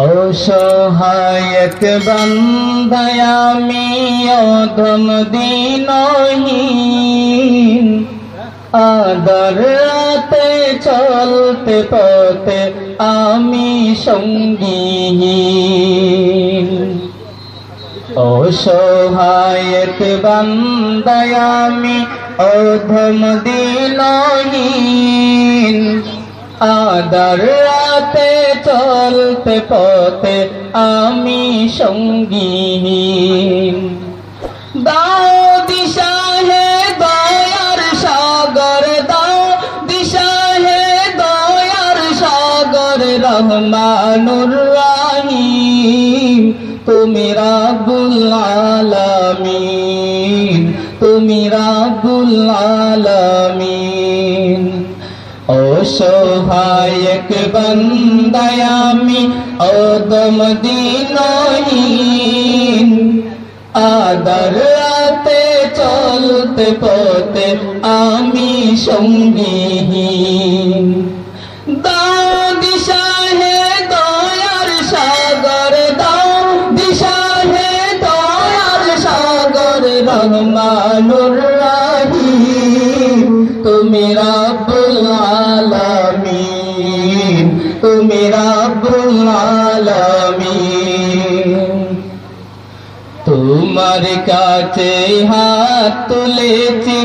অসহায়ক বান্দায় আমি অধম দিনহীন, আদর রাতে চলতে পথে আমি সঙ্গীহীন। অসহায়ক বান্দায় আমি অধম দিনহীন, আদর রাতে চলতে পথে আমি সঙ্গীহীন। দাও দিশা হে দয়ার সাগর, দাও দিশা হে দয়ার সাগর, রহমানুর রহিম তুমি রাব্বুল আলামিন, তুমি রাব্বুল আলামিন। অসহায়ক বান্দায় আমি অধম দিনহীন, আদর রাতে চলতে পথে আমি সঙ্গীহীন। দাও দিশা হে দয়ার সাগর, দাও দিশা হে দয়ার সাগর, রহমানুর রহিম তুমি রাব্বুল আলামিন, তুমি রাব্বুল আলামিন। তোমার কাছে হাত তুলেছি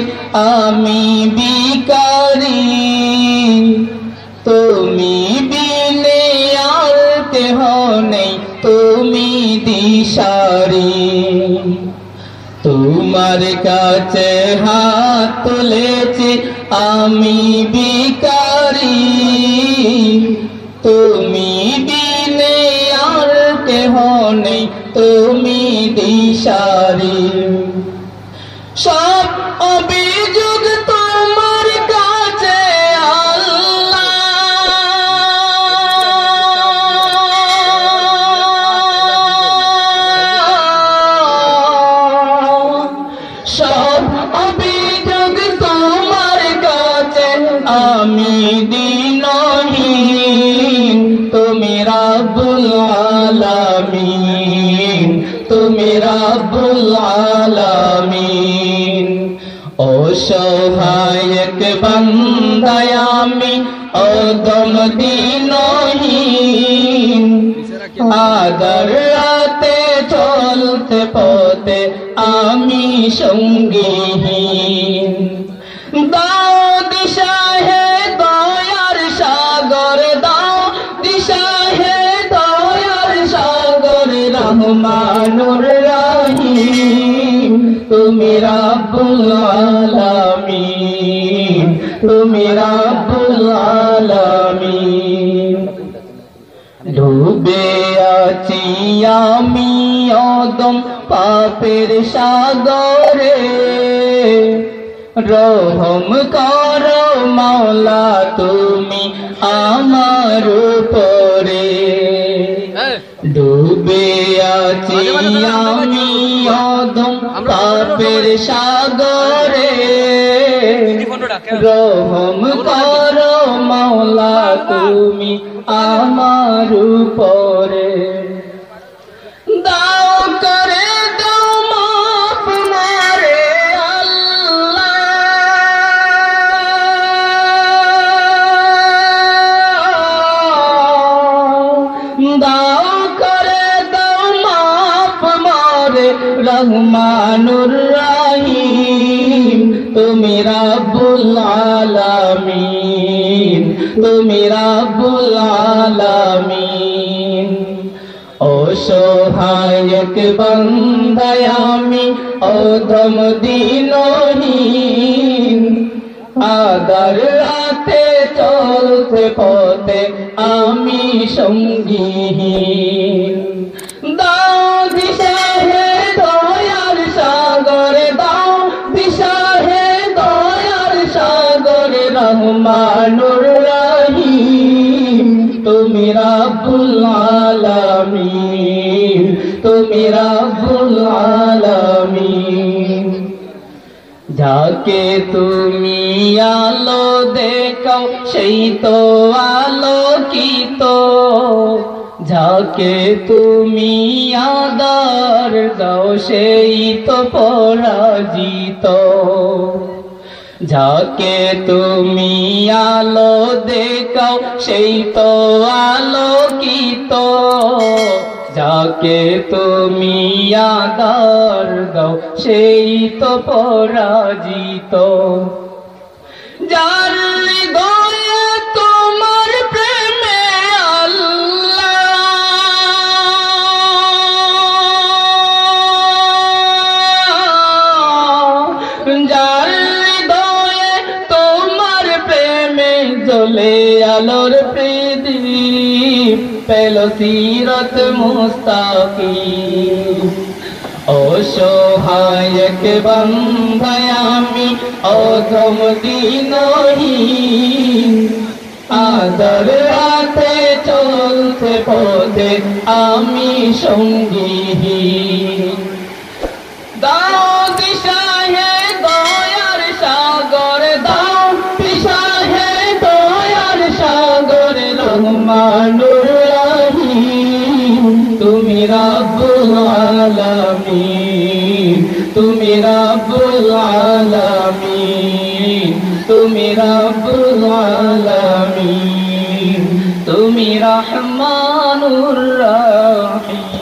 আমি ভিখারি, তুমি বিনে আর কেহ নেই, তুমি দিশারি। তোমার কাছে হাত তুলেছি আমি ভিখারি, তুমি বিনে আর কেহ নেই, তুমি দিশারি। সব অভিযোগ তোমার কাছে আল্লাহ, সব অভিযোগ তোমার কাছে আমি দিনহীন, তুমি রাব্বুল আলামিন, তুমি রাব্বুল আলামিন। অসহায়ক বান্দায় আমি অধম দিনহীন, আদর রাতে চলতে পথে আমি সঙ্গীহীন। দাও দিশা হে দয়ার সাগর, দাও দিশা হে দয়ার সাগর, রহমানুর রহিম তুমি রাব্বুল আলামিন, তুমি রাব্বুল আলামিন। ডুবে আছি আমি অদম পাপের সাগরে, রহম করো মাওলা তুমি আমার উপরে। ডুবে আছি আমি অদম পাপের সাগরে, রহম করো মাওলা তুমি আমার উপরে। দাও করে দাও মাফ মারে আল্লাহ, দাও করে দাও মাফ মারে রহমানুর রহিম তুমি রাব্বুল আলামিন, তুমি রাব্বুল আলামিন। অসহায়ক বান্দায় আমি অধম দিনহীন, আদর রাতে চলতে পথে আমি সঙ্গীহীন। দাও দিশা হে দয়ার সাগর, দাও দিশা হে দয়ার সাগর, রহমানুর রহিম তুমি রাব্বুল আলামিন, তুমি রাব্বুল আলামিন। যাকে তুমি আলো দেখাও সেই তো আলোকিত, যাকে তুমি আদর দাও সেই তো পরাজিত, যাকে তুমি আলো দেখাও সেই তো আলোকিত, যাকে তুমি আদর দাও সেই তো পরাজিত। যার হৃদয়ে তোমার প্রেমে আল্লাহ, যার হৃদয়ে তোমার প্রেমে জ্বলে আলোর প্রদীপ, পেল সিরাত মুস্তাকিম। অসহায় এক বান্দা আমি অধম দিনহীন, আদর হাতে চলতে পথে আমি সঙ্গীহীন। দাও দিশা হে দয়ার সাগর, দাও দিশা হে দয়ার সাগর, রহমানুর রহিম। তুমি রব্বুল আলামিন, তুমি রব্বুল আলামিন, তুমি রব্বুল আলামিন, তুমি রহমানুর রহিম।